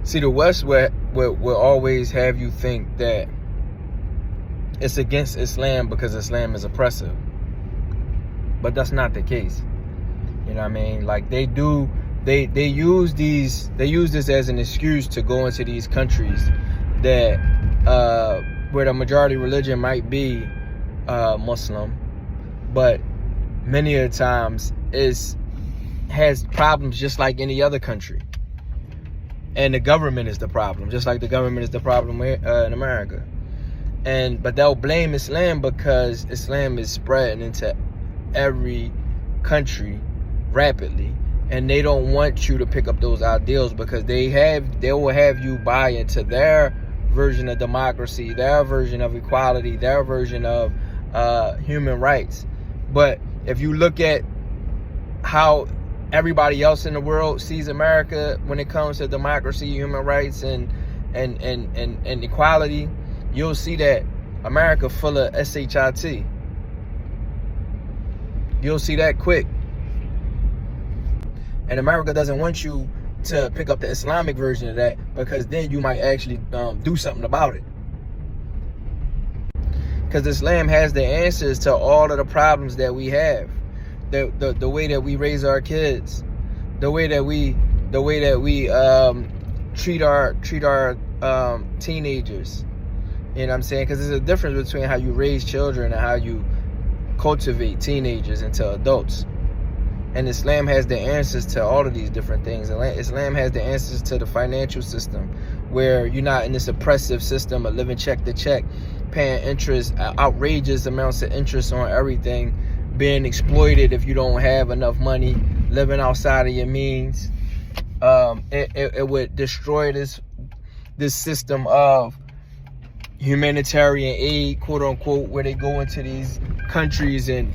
See, the West will always have you think that it's against Islam because Islam is oppressive. But that's not the case. You know what I mean? Like they use this as an excuse to go into these countries that where the majority religion might be Muslim, but many of the times has problems just like any other country. And the government is the problem, just like the government is the problem in America. But they'll blame Islam because Islam is spreading into every country rapidly, and they don't want you to pick up those ideals because they will have you buy into their version of democracy, their version of equality, their version of human rights. But if you look at how everybody else in the world sees America when it comes to democracy, human rights, and equality, you'll see that America full of shit. You'll see that quick. And America doesn't want you to pick up the Islamic version of that because then you might actually do something about it. Because Islam has the answers to all of the problems that we have. The way that we raise our kids, the way that we treat our teenagers. You know what I'm saying? Because there's a difference between how you raise children and how you cultivate teenagers into adults. And Islam has the answers to all of these different things. Islam has the answers to the financial system, where you're not in this oppressive system of living check to check, paying interest, outrageous amounts of interest on everything, being exploited if you don't have enough money, living outside of your means. It would destroy this system of humanitarian aid, quote unquote, where they go into these countries and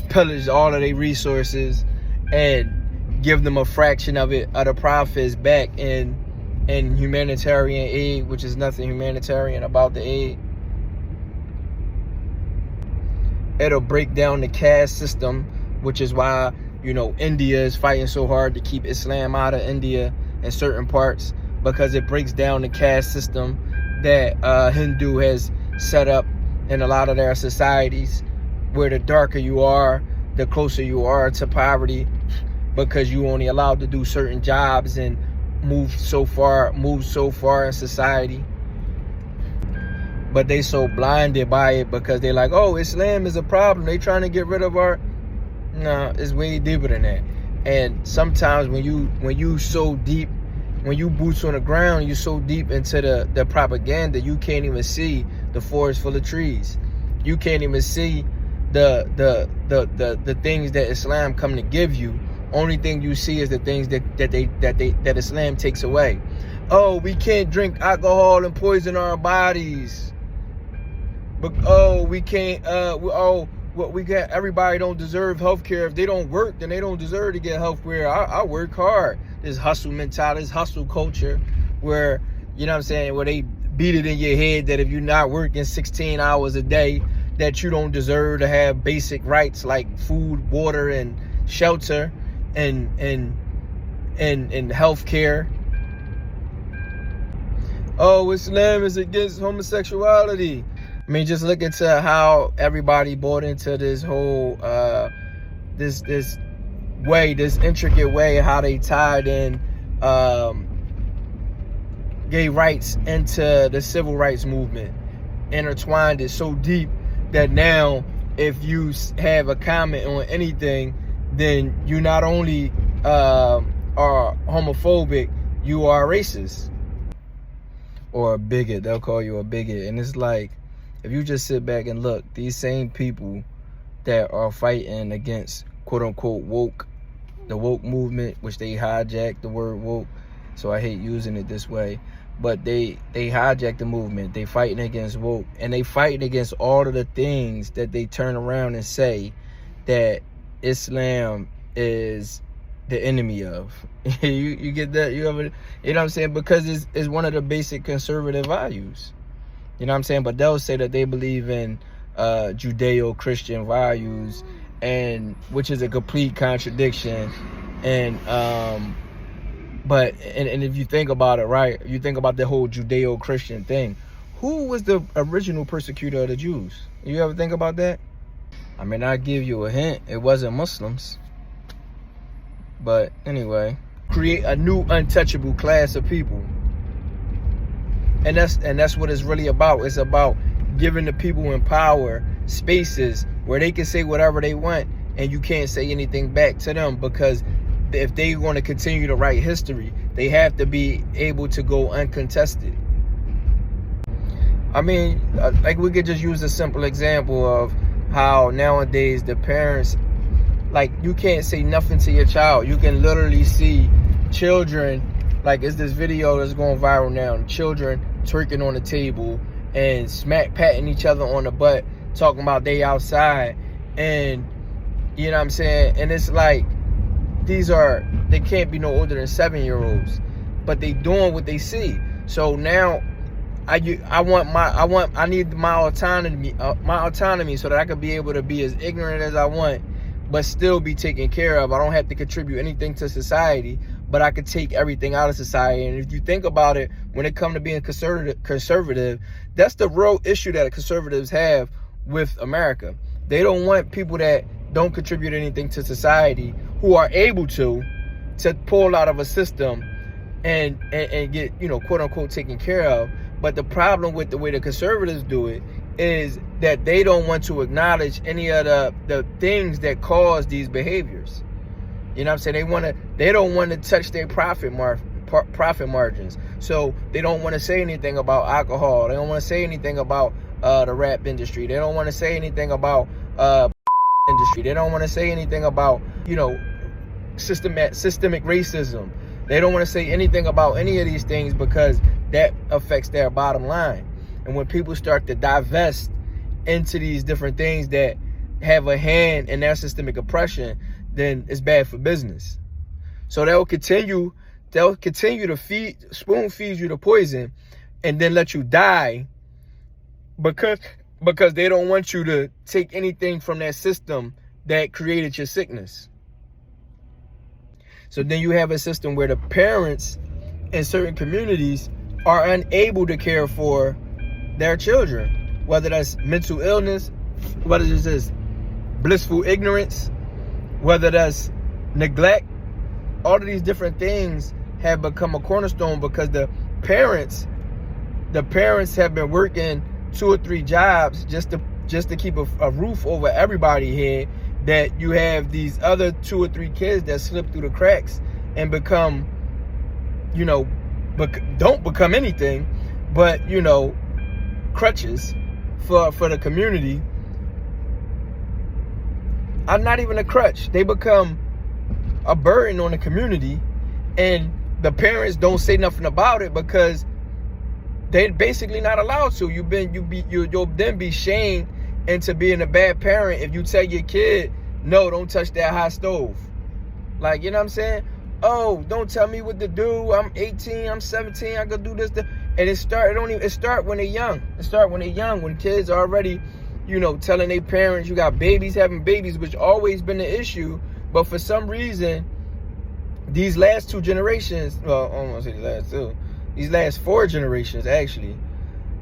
pillage all of their resources and give them a fraction of the profits back in humanitarian aid, which is nothing humanitarian about the aid. It'll break down the caste system, which is why, India is fighting so hard to keep Islam out of India in certain parts, because it breaks down the caste system that Hindu has set up in a lot of their societies, where the darker you are, the closer you are to poverty, because you only allowed to do certain jobs and move so far in society. But they so blinded by it because they're like, oh, Islam is a problem. They trying to get rid of our... No, it's way deeper than that. And sometimes when you so deep, when you boots on the ground, you're so deep into the propaganda, you can't even see the forest full of trees. You can't even see the things that Islam come to give you. Only thing you see is the things that Islam takes away. Oh, we can't drink alcohol and poison our bodies. But we can't. We got, everybody don't deserve health care. If they don't work, then they don't deserve to get health care. I work hard. This hustle mentality, this hustle culture, where where they beat it in your head that if you're not working 16 hours a day, that you don't deserve to have basic rights like food, water, and shelter, and health care. Oh, Islam is against homosexuality. I mean, just look into how everybody bought into this whole this intricate way how they tied in gay rights into the civil rights movement, intertwined it so deep that now if you have a comment on anything, then you not only are homophobic, you are racist or a bigot. They'll call you a bigot. And it's like, if you just sit back and look, these same people that are fighting against quote unquote woke, the woke movement, which they hijacked the word woke, so I hate using it this way, but they hijacked the movement. They fighting against woke, and they fighting against all of the things that they turn around and say that Islam is the enemy of. you get that? You know what I'm saying? Because it's one of the basic conservative values. You know what I'm saying? But they'll say that they believe in Judeo-Christian values, and which is a complete contradiction. And But and if you think about it, right, you think about the whole Judeo-Christian thing. Who was the original persecutor of the Jews? You ever think about that? I mean, I'll give you a hint. It wasn't Muslims. But anyway, create a new untouchable class of people. And that's what it's really about. It's about giving the people in power spaces where they can say whatever they want and you can't say anything back to them, because if they want to continue to write history, they have to be able to go uncontested. I mean, like, we could just use a simple example of how nowadays the parents, like, you can't say nothing to your child. You can literally see children, like, it's this video that's going viral now, children twerking on the table and patting each other on the butt, talking about they outside. And you know what I'm saying? And it's like, they can't be no older than 7-year-olds, but they doing what they see. So now I need my autonomy so that I can be able to be as ignorant as I want, but still be taken care of. I don't have to contribute anything to society, but I could take everything out of society. And if you think about it, when it comes to being conservative, that's the real issue that conservatives have with America. They don't want people that don't contribute anything to society, who are able to pull out of a system and get, you know, quote unquote, taken care of. But the problem with the way the conservatives do it is that they don't want to acknowledge any of the things that cause these behaviors. You know what I'm saying? They don't want to touch their profit margins. So they don't want to say anything about alcohol. They don't want to say anything about the rap industry. They don't want to say anything about industry. They don't want to say anything about, you know, systemic racism. They don't want to say anything about any of these things, because that affects their bottom line. And when people start to divest into these different things that have a hand in their systemic oppression, then it's bad for business. So they'll continue to spoon feed you the poison and then let you die, because they don't want you to take anything from that system that created your sickness. So then you have a system where the parents in certain communities are unable to care for their children, whether that's mental illness, whether it's just blissful ignorance, whether that's neglect. All of these different things have become a cornerstone because the parents have been working 2 or 3 jobs just to keep a roof over everybody's head, that you have these other 2 or 3 kids that slip through the cracks and become, you know, don't become anything but, you know, crutches for the community. I'm not even a crutch. They become a burden on the community, and the parents don't say nothing about it because they're basically not allowed to. You'll then be shamed into being a bad parent if you tell your kid, no, don't touch that hot stove. Like, you know what I'm saying? Oh, don't tell me what to do. I'm 18, I'm 17, I could do this. And it start when they're young. It start when they're young, when kids are already, you know, telling their parents, you got babies having babies, which always been the issue. But for some reason, these last 2 generations, well, I don't want to say the last 2, these last 4 generations actually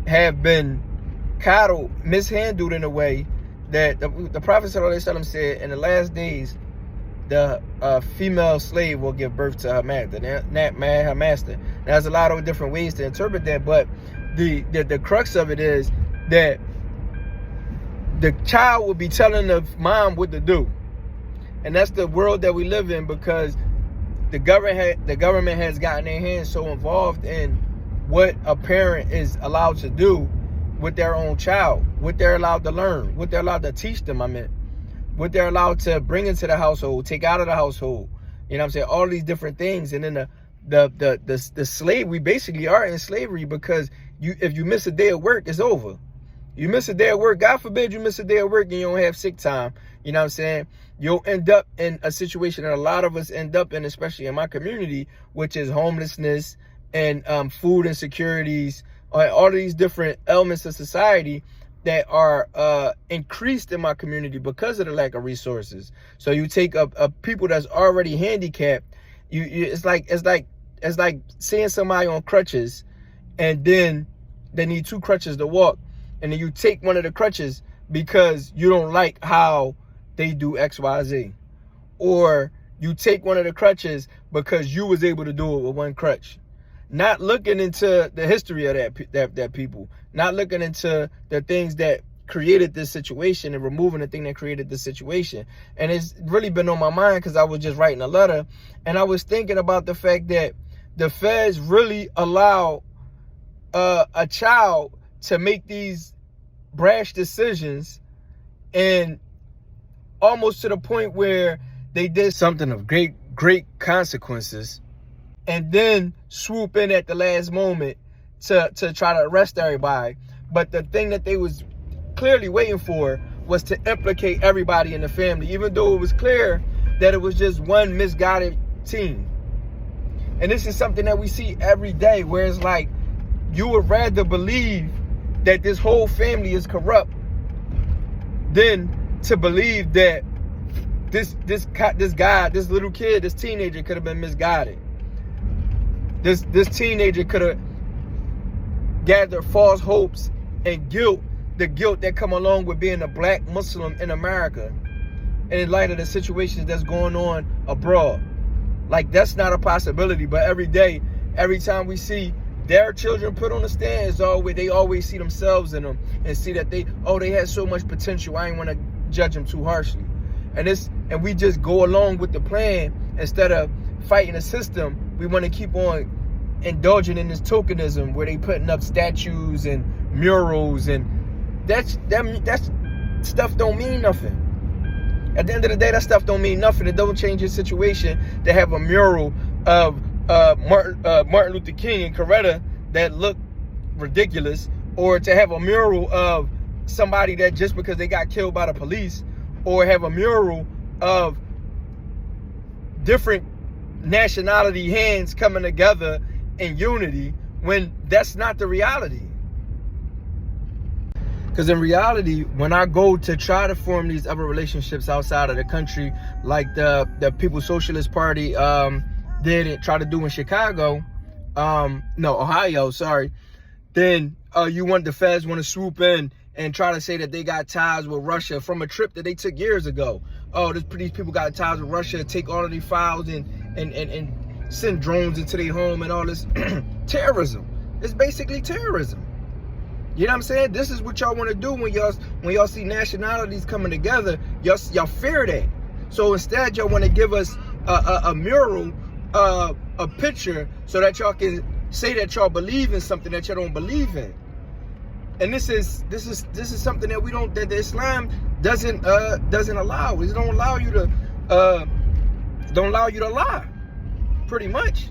have been coddled, mishandled in a way that the Prophet ﷺ said, in the last days, the female slave will give birth to her master, not her master. Now, there's a lot of different ways to interpret that, but the crux of it is that the child will be telling the mom what to do. And that's the world that we live in, because the government has gotten their hands so involved in what a parent is allowed to do with their own child, what they're allowed to learn, what they're allowed to teach them, what they're allowed to bring into the household, take out of the household. You know what I'm saying? All these different things. And then the slave, we basically are in slavery, because if you miss a day of work, it's over. You miss a day of work, God forbid you miss a day of work and you don't have sick time. You know what I'm saying? You'll end up in a situation that a lot of us end up in, especially in my community, which is homelessness and food insecurities, all of these different elements of society that are increased in my community because of the lack of resources. So you take a people that's already handicapped, it's like it's like seeing somebody on crutches, and then they need 2 crutches to walk, and then you take one of the crutches because you don't like how they do XYZ, or you take one of the crutches because you was able to do it with 1 crutch. Not looking into the history of that people, not looking into the things that created this situation and removing the thing that created this situation. And it's really been on my mind because I was just writing a letter, and I was thinking about the fact that the feds really allow a child to make these brash decisions, and almost to the point where they did something of great consequences, and then swoop in at the last moment to try to arrest everybody. But the thing that they was clearly waiting for was to implicate everybody in the family, even though it was clear that it was just one misguided teen. And this is something that we see every day, where it's like you would rather believe that this whole family is corrupt than to believe that this guy, this little kid, this teenager could have been misguided. This teenager could have gathered false hopes and guilt, the guilt that come along with being a black Muslim in America, and in light of the situations that's going on abroad. Like, that's not a possibility. But every day, every time we see their children put on the stand, they always see themselves in them and see that they had so much potential. I ain't want to judge them too harshly. And we just go along with the plan instead of fighting the system. We want to keep on indulging in this tokenism where they putting up statues and murals, and that's stuff don't mean nothing. At the end of the day, that stuff don't mean nothing. It don't change your situation to have a mural of Martin Luther King and Coretta that look ridiculous, or to have a mural of somebody that just because they got killed by the police, or have a mural of different nationality hands coming together in unity, when that's not the reality. Because in reality, when I go to try to form these other relationships outside of the country, like the People's Socialist Party try to do in Chicago, Ohio, sorry, then the feds want to swoop in and try to say that they got ties with Russia from a trip that they took years ago. These people got ties with Russia, take all of these files and send drones into their home and all this. Terrorism. It's basically terrorism. You know what I'm saying? This is what y'all want to do when y'all see nationalities coming together. Y'all fear that. So instead, y'all want to give us a mural, a picture, so that y'all can say that y'all believe in something that y'all don't believe in. And this is something that that the Islam doesn't allow. It don't allow you to lie, pretty much.